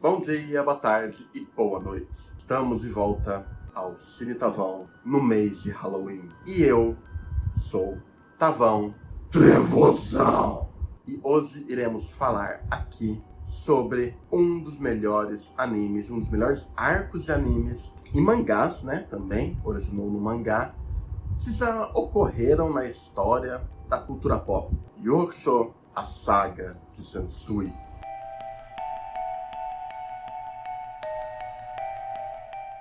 Bom dia, boa tarde e boa noite. Estamos de volta ao Cine Tavão no mês de Halloween. E eu sou Tavão Trevosão. E hoje iremos falar aqui sobre um dos melhores animes, um dos melhores arcos de animes e mangás, né, também, originou no mangá, que já ocorreram na história da cultura pop. Yu Yu Hakusho, a saga de Sansui.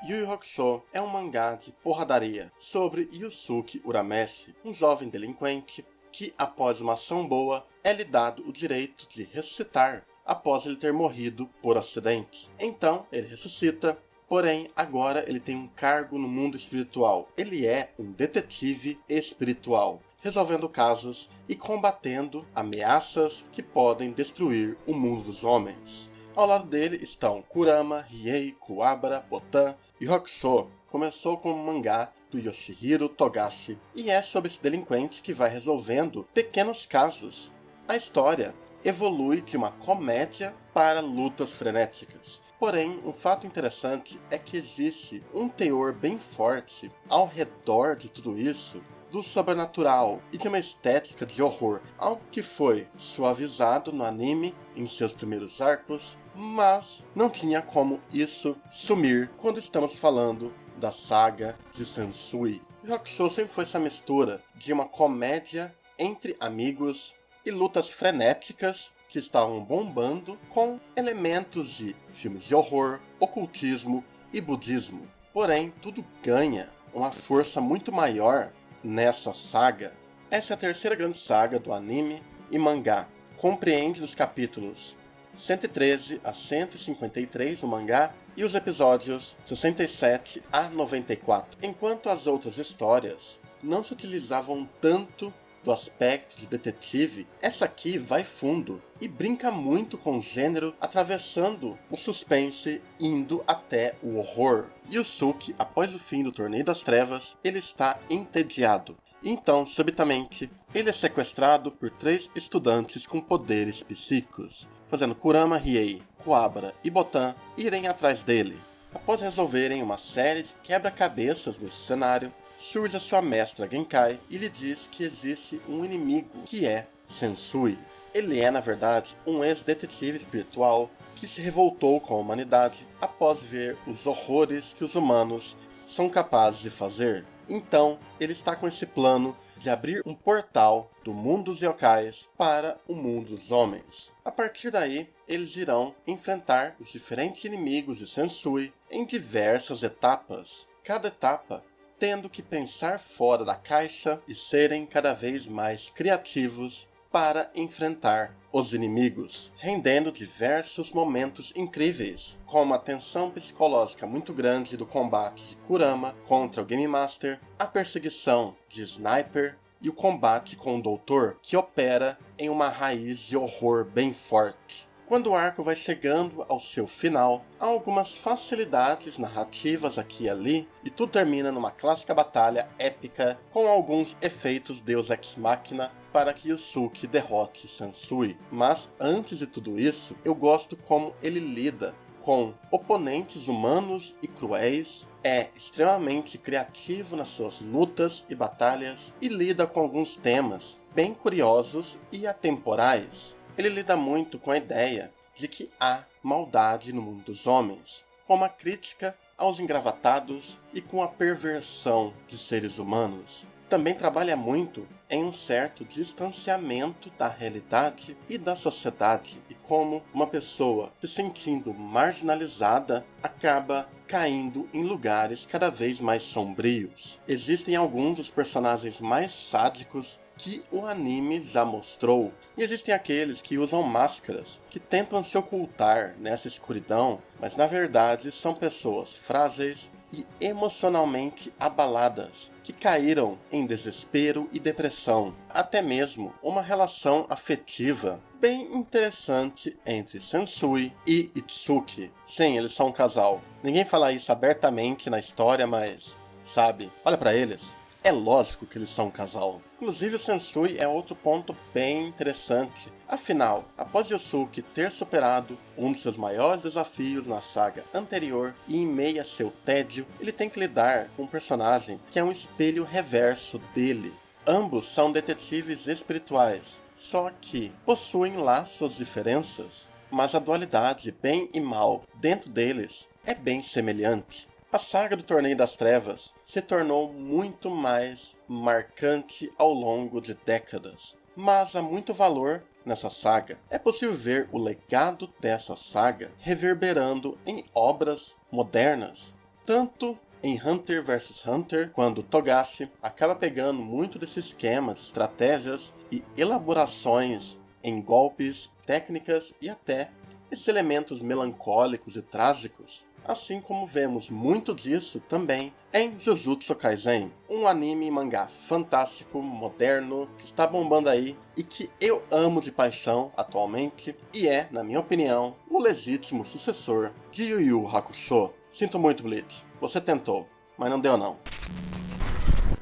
Yu Yu Hakusho é um mangá de porradaria sobre Yusuke Urameshi, um jovem delinquente que, após uma ação boa, é-lhe dado o direito de ressuscitar após ele ter morrido por acidente. Então, ele ressuscita, porém, agora ele tem um cargo no mundo espiritual. Ele é um detetive espiritual, resolvendo casos e combatendo ameaças que podem destruir o mundo dos homens. Ao lado dele estão Kurama, Riei, Kuwabara, Botan e Hakusho. Começou com um mangá do Yoshihiro Togashi e é sobre esse delinquente que vai resolvendo pequenos casos. A história evolui de uma comédia para lutas frenéticas. Porém, um fato interessante é que existe um teor bem forte ao redor de tudo isso do sobrenatural e de uma estética de horror, algo que foi suavizado no anime em seus primeiros arcos, mas não tinha como isso sumir quando estamos falando da saga de Sansui. Yu Hakusho sempre foi essa mistura de uma comédia entre amigos e lutas frenéticas que estavam bombando com elementos de filmes de horror, ocultismo e budismo. Porém, tudo ganha uma força muito maior nessa saga. Essa é a terceira grande saga do anime e mangá. Compreende os capítulos 113 a 153 do mangá e os episódios 67 a 94. Enquanto as outras histórias não se utilizavam tanto do aspecto de detetive, essa aqui vai fundo e brinca muito com o gênero, atravessando o suspense, indo até o horror. Yusuke, após o fim do Torneio das Trevas, ele está entediado. Então, subitamente, ele é sequestrado por 3 estudantes com poderes psíquicos, fazendo Kurama, Riei, Kuwabara e Botan irem atrás dele. Após resolverem uma série de quebra-cabeças nesse cenário, surge a sua mestra Genkai e lhe diz que existe um inimigo que é Sansui. Ele é, na verdade, um ex-detetive espiritual que se revoltou com a humanidade após ver os horrores que os humanos são capazes de fazer. Então, ele está com esse plano de abrir um portal do mundo dos yokais para o mundo dos homens. A partir daí, eles irão enfrentar os diferentes inimigos de Sansui em diversas etapas. Cada etapa tendo que pensar fora da caixa e serem cada vez mais criativos para enfrentar os inimigos, rendendo diversos momentos incríveis, como a tensão psicológica muito grande do combate de Kurama contra o Game Master, a perseguição de Sniper e o combate com o Doutor, que opera em uma raiz de horror bem forte. Quando o arco vai chegando ao seu final, há algumas facilidades narrativas aqui e ali, e tudo termina numa clássica batalha épica com alguns efeitos Deus Ex Machina para que Yusuke derrote Sansui. Mas antes de tudo isso, eu gosto como ele lida com oponentes humanos e cruéis, é extremamente criativo nas suas lutas e batalhas e lida com alguns temas bem curiosos e atemporais. Ele lida muito com a ideia de que há maldade no mundo dos homens, com uma crítica aos engravatados e com a perversão de seres humanos. Também trabalha muito em um certo distanciamento da realidade e da sociedade, e como uma pessoa se sentindo marginalizada acaba caindo em lugares cada vez mais sombrios. Existem alguns dos personagens mais sádicos que o anime já mostrou, e existem aqueles que usam máscaras, que tentam se ocultar nessa escuridão, mas na verdade são pessoas frágeis e emocionalmente abaladas, que caíram em desespero e depressão. Até mesmo uma relação afetiva bem interessante entre Sansui e Itsuki. Sim, eles são um casal. Ninguém fala isso abertamente na história, mas, sabe, olha pra eles. É lógico que eles são um casal. Inclusive o Sensui é outro ponto bem interessante. Afinal, após Yusuke ter superado um de seus maiores desafios na saga anterior e em meio a seu tédio, ele tem que lidar com um personagem que é um espelho reverso dele. Ambos são detetives espirituais, só que possuem lá suas diferenças, mas a dualidade bem e mal dentro deles é bem semelhante. A saga do Torneio das Trevas se tornou muito mais marcante ao longo de décadas, mas há muito valor nessa saga. É possível ver o legado dessa saga reverberando em obras modernas, tanto em Hunter vs Hunter, quando Togashi acaba pegando muito desse esquema de estratégias e elaborações em golpes, técnicas e até esses elementos melancólicos e trágicos. Assim como vemos muito disso também em Jujutsu Kaisen, um anime e mangá fantástico, moderno, que está bombando aí e que eu amo de paixão atualmente e é, na minha opinião, o legítimo sucessor de Yu Yu Hakusho. Sinto muito, Bleach, você tentou, mas não deu não.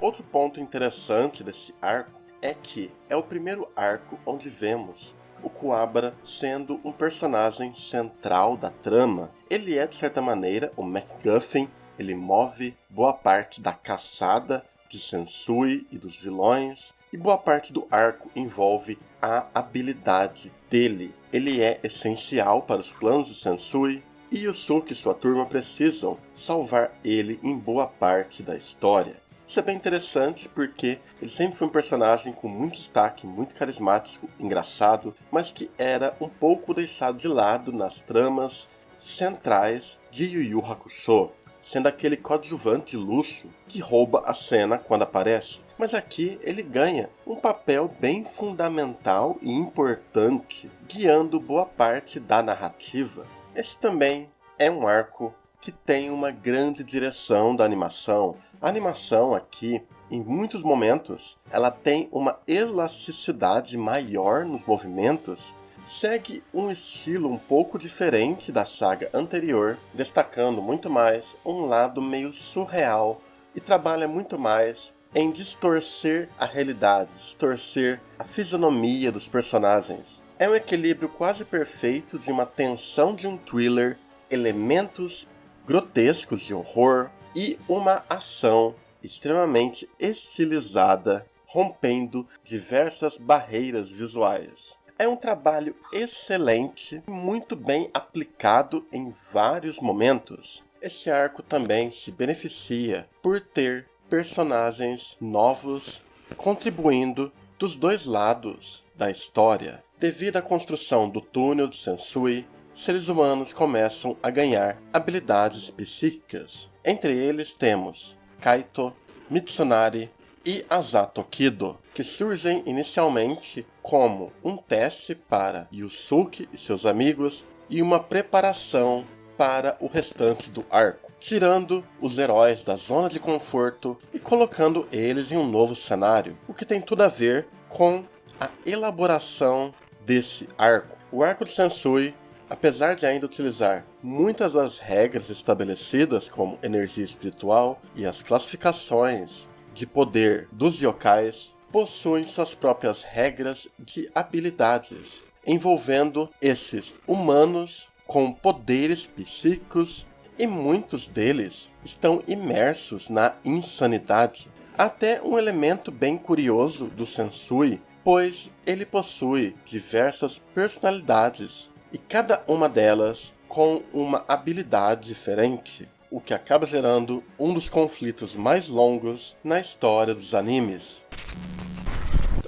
Outro ponto interessante desse arco é que é o primeiro arco onde vemos o Kuwabara sendo um personagem central da trama. Ele é, de certa maneira, o MacGuffin, ele move boa parte da caçada de Sensui e dos vilões, e boa parte do arco envolve a habilidade dele. Ele é essencial para os planos de Sensui, e Yusuke e sua turma precisam salvar ele em boa parte da história. Isso é bem interessante porque ele sempre foi um personagem com muito destaque, muito carismático, engraçado, mas que era um pouco deixado de lado nas tramas centrais de Yu Yu Hakusho, sendo aquele coadjuvante de luxo que rouba a cena quando aparece. Mas aqui ele ganha um papel bem fundamental e importante, guiando boa parte da narrativa. Esse também é um arco que tem uma grande direção da animação. A animação aqui, em muitos momentos, ela tem uma elasticidade maior nos movimentos, segue um estilo um pouco diferente da saga anterior, destacando muito mais um lado meio surreal e trabalha muito mais em distorcer a realidade, distorcer a fisionomia dos personagens. É um equilíbrio quase perfeito de uma tensão de um thriller, elementos grotescos de horror e uma ação extremamente estilizada, rompendo diversas barreiras visuais. É um trabalho excelente, muito bem aplicado em vários momentos. Esse arco também se beneficia por ter personagens novos contribuindo dos dois lados da história. Devido à construção do túnel de Sensui, seres humanos começam a ganhar habilidades psíquicas. Entre eles temos Kaito, Mitsunari e Asato Kido, que surgem inicialmente como um teste para Yusuke e seus amigos e uma preparação para o restante do arco, tirando os heróis da zona de conforto e colocando eles em um novo cenário, o que tem tudo a ver com a elaboração desse arco. O arco de Sensui, apesar de ainda utilizar muitas das regras estabelecidas como energia espiritual e as classificações de poder dos yokais, possuem suas próprias regras de habilidades, envolvendo esses humanos com poderes psíquicos e muitos deles estão imersos na insanidade. Até um elemento bem curioso do Sensui, pois ele possui diversas personalidades e cada uma delas com uma habilidade diferente, o que acaba gerando um dos conflitos mais longos na história dos animes.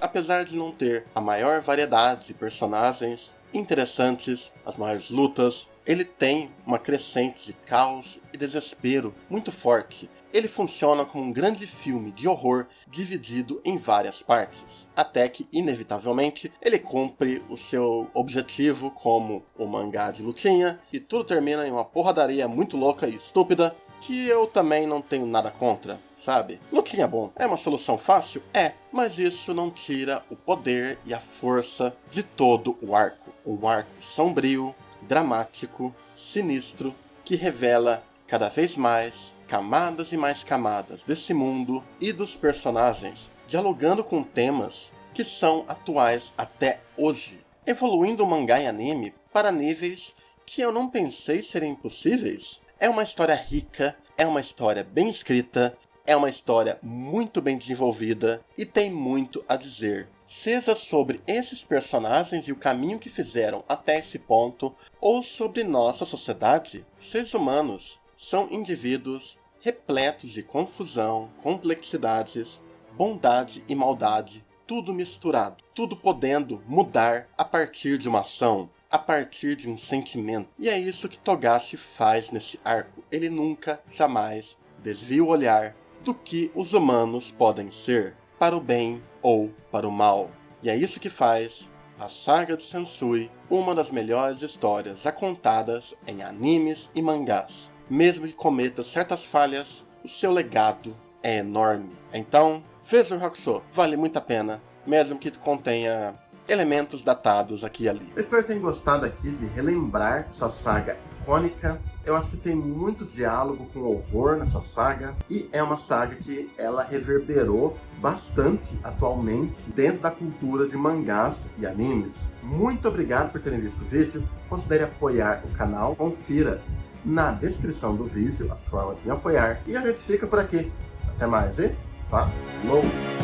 Apesar de não ter a maior variedade de personagens interessantes, as maiores lutas, ele tem uma crescente de caos e desespero muito forte. Ele funciona como um grande filme de horror dividido em várias partes, até que, inevitavelmente, ele cumpre o seu objetivo como um mangá de lutinha, e tudo termina em uma porradaria muito louca e estúpida, que eu também não tenho nada contra, sabe? Lutinha bom. É uma solução fácil? É, mas isso não tira o poder e a força de todo o arco. Um arco sombrio, dramático, sinistro, que revela cada vez mais camadas e mais camadas desse mundo e dos personagens dialogando com temas que são atuais até hoje, evoluindo o mangá e anime para níveis que eu não pensei serem possíveis. É uma história rica, é uma história bem escrita, é uma história muito bem desenvolvida e tem muito a dizer. Seja sobre esses personagens e o caminho que fizeram até esse ponto, ou sobre nossa sociedade, seres humanos são indivíduos repletos de confusão, complexidades, bondade e maldade, tudo misturado, tudo podendo mudar a partir de uma ação, a partir de um sentimento. E é isso que Togashi faz nesse arco. Ele nunca, jamais desvia o olhar do que os humanos podem ser, para o bem ou para o mal. E é isso que faz a saga de Sensui uma das melhores histórias já contadas em animes e mangás. Mesmo que cometa certas falhas, o seu legado é enorme. Então, veja o Hakusho, vale muito a pena, mesmo que contenha elementos datados aqui e ali. Eu espero que tenham gostado aqui de relembrar essa saga icônica. Eu acho que tem muito diálogo com horror nessa saga, e é uma saga que ela reverberou bastante atualmente dentro da cultura de mangás e animes. Muito obrigado por terem visto o vídeo. Considere apoiar o canal, confira na descrição do vídeo as formas de me apoiar, e a gente fica por aqui. Até mais e falou!